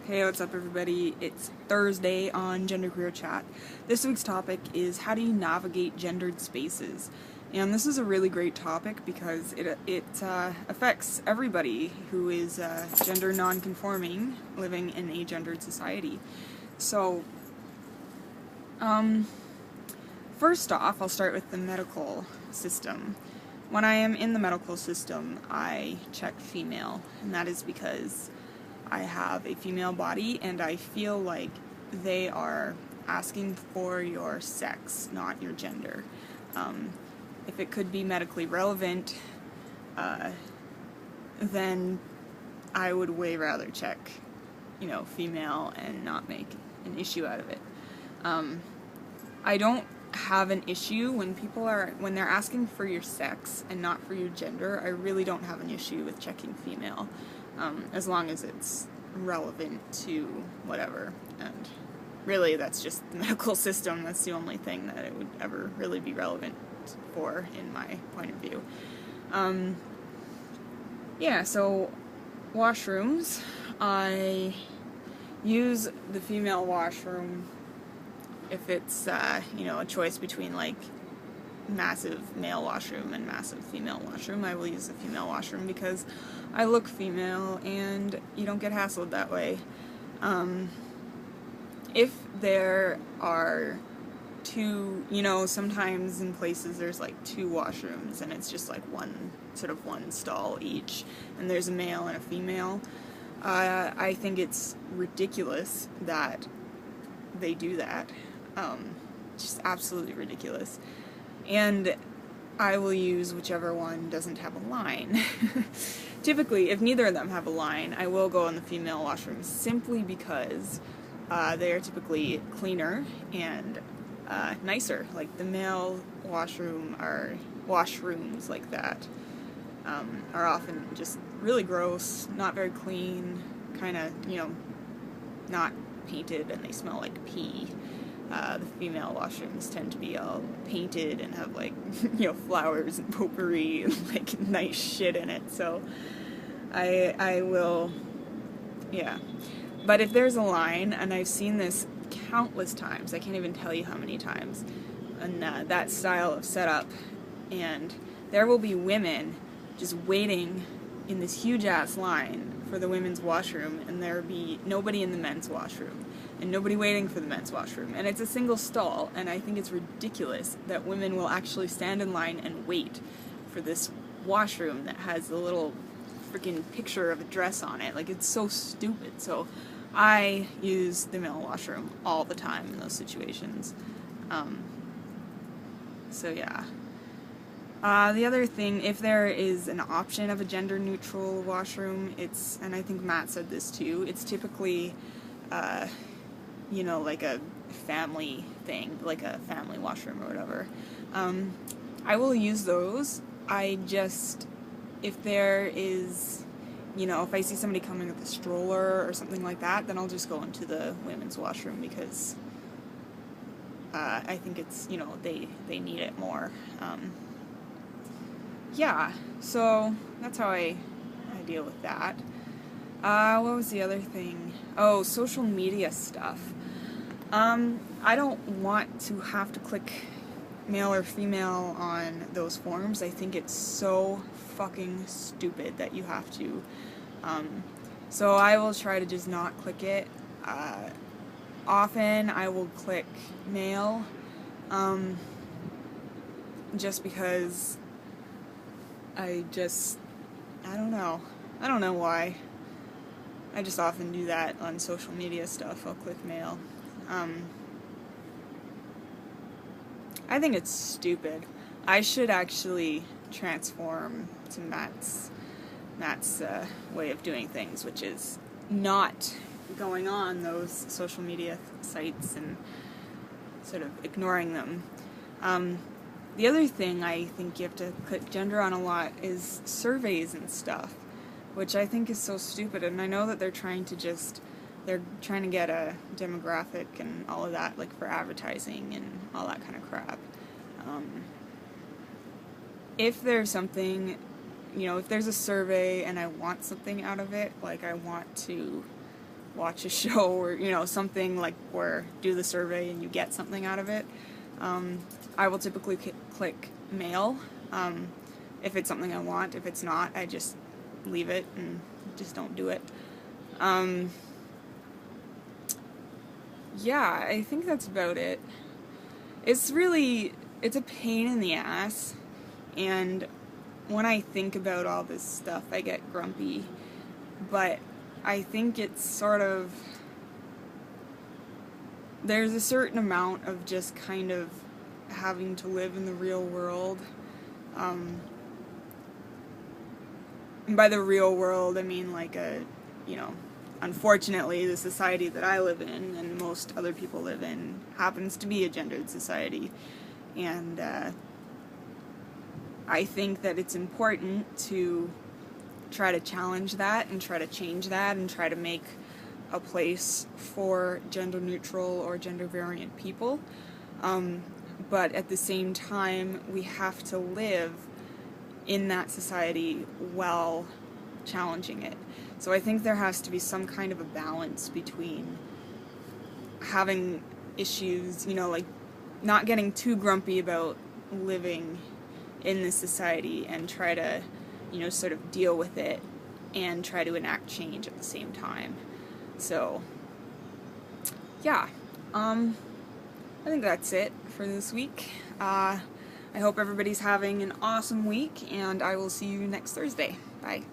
Hey, what's up everybody? It's Thursday on Gender Queer Chat. This week's topic is how do you navigate gendered spaces? And this is a really great topic because it affects everybody who is gender non-conforming living in a gendered society. So, first off, I'll start with the medical system. When I am in the medical system, I check female, and that is because I have a female body and I feel like they are asking for your sex, not your gender. If it could be medically relevant, then I would way rather check, female and not make an issue out of it. I don't have an issue when they're asking for your sex and not for your gender. I really don't have an issue with checking female. As long as it's relevant to whatever, and really that's just the medical system. That's the only thing that it would ever really be relevant for in my point of view. So washrooms, I use the female washroom if it's a choice between like massive male washroom and massive female washroom. I will use the female washroom because I look female and you don't get hassled that way. If there are two, sometimes in places there's like two washrooms and it's just like one stall each, and there's a male and a female. I think it's ridiculous that they do that. Just absolutely ridiculous. And I will use whichever one doesn't have a line. Typically, if neither of them have a line, I will go in the female washroom simply because they are typically cleaner and nicer. Like the male washrooms like that are often just really gross, not very clean, kind of, not painted, and they smell like pee. The female washrooms tend to be all painted and have like, flowers and potpourri and like nice shit in it. So I will, But if there's a line, and I've seen this countless times, I can't even tell you how many times, and that style of setup, and there will be women just waiting in this huge ass line for the women's washroom, and there will be nobody in the men's washroom, and nobody waiting for the men's washroom, and it's a single stall, and I think it's ridiculous that women will actually stand in line and wait for this washroom that has a little freaking picture of a dress on it. Like, it's so stupid. So I use the male washroom all the time in those situations. The other thing, if there is an option of a gender-neutral washroom, and I think Matt said this too, it's typically, like a family thing, like a family washroom or whatever. I will use those. If there is, if I see somebody coming with a stroller or something like that, then I'll just go into the women's washroom because I think it's, they need it more. So that's how I deal with that. What was the other thing? Oh, social media stuff. I don't want to have to click male or female on those forms. I think it's so fucking stupid that you have to. So I will try to just not click it. Often I will click male, just because I don't know. I don't know why. I just often do that on social media stuff. I'll click male. I think it's stupid. I should actually transform to Matt's way of doing things, which is not going on those social media sites and sort of ignoring them. The other thing I think you have to click gender on a lot is surveys and stuff, which I think is so stupid. And I know that they're trying to get a demographic and all of that, like for advertising and all that kind of crap. If there's something, if there's a survey and I want something out of it, like I want to watch a show or, you know, something like, or do the survey and you get something out of it. I will typically click mail if it's something I want. If it's not, I just leave it and just don't do it. Yeah, I think that's about it. It's a pain in the ass, and when I think about all this stuff, I get grumpy, but I think it's sort of, there's a certain amount of just kind of having to live in the real world. And by the real world, I mean like unfortunately, the society that I live in and most other people live in happens to be a gendered society. And I think that it's important to try to challenge that and try to change that and try to make a place for gender neutral or gender variant people. But at the same time, we have to live in that society while challenging it. So I think there has to be some kind of a balance between having issues, you know, like not getting too grumpy about living in this society and try to, you know, sort of deal with it and try to enact change at the same time. So, yeah, I think that's it for this week. I hope everybody's having an awesome week, and I will see you next Thursday. Bye.